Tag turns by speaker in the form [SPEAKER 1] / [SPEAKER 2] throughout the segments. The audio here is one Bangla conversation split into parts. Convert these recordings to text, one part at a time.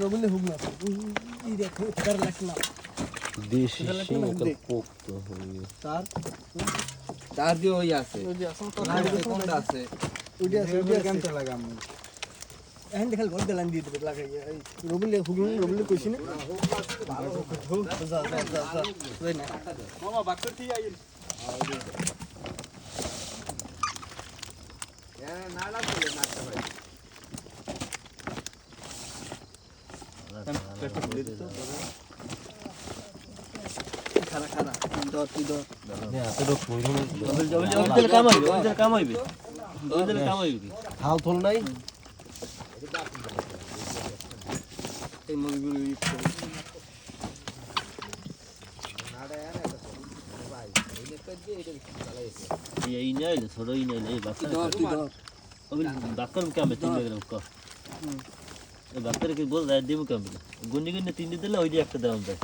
[SPEAKER 1] রবিলে হুক না এই দেখো তার লাগছে না
[SPEAKER 2] দেশি সিঙ্গল পোক্ত হয়ে
[SPEAKER 3] তার দিয়ে ওই আছে
[SPEAKER 1] ওই যে আসল
[SPEAKER 3] কোনটা আছে
[SPEAKER 1] ওইটা আছে
[SPEAKER 3] কেমতে লাগাম
[SPEAKER 1] এখন দেখাল ঘর দেলান দিয়ে দেবে লাগাই এই রবিলে কইছি না যা ওই না
[SPEAKER 3] মামা বাক্কর ঠিক আইল এ না লাগলে নাচতে ভাই
[SPEAKER 1] খানা খানা দর তুই দর
[SPEAKER 2] না এত কইরো হাল তোল নাই
[SPEAKER 1] এই মুরগিগুলো
[SPEAKER 2] এই নাই ছোটই নাই এই বাচ্চা ওই ডাক্তার কামে 3 গ্রাম ক এই ডাক্তার কি বল রাত দিমু কামে গুনি গুনি 3 দিলে ওই যে একটা দাম যায়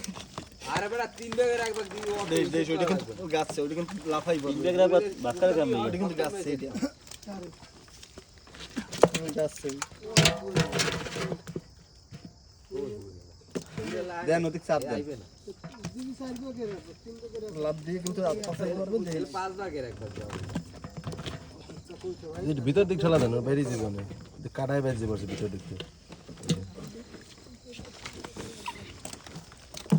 [SPEAKER 3] আরে বেটা 3 ব্যাগের একবার দিও
[SPEAKER 1] দেশ ওইটা কিন্তু গাছছে ওইটা কিন্তু লাফাই বল
[SPEAKER 2] 3 গ্রাম বাচ্চার কামে
[SPEAKER 1] ওইটা কিন্তু গাছছে এটা গাছছে দেন ওদিক চাপ দেন লাভ দিয়ে কিন্তু আপাশে করবেন
[SPEAKER 3] 5 ব্যাগের একবার দাও
[SPEAKER 2] ভিতর দিক ঠেলা দেন বাইরে জীবনে কাটায় বাইরে যাবে ভিতর দিক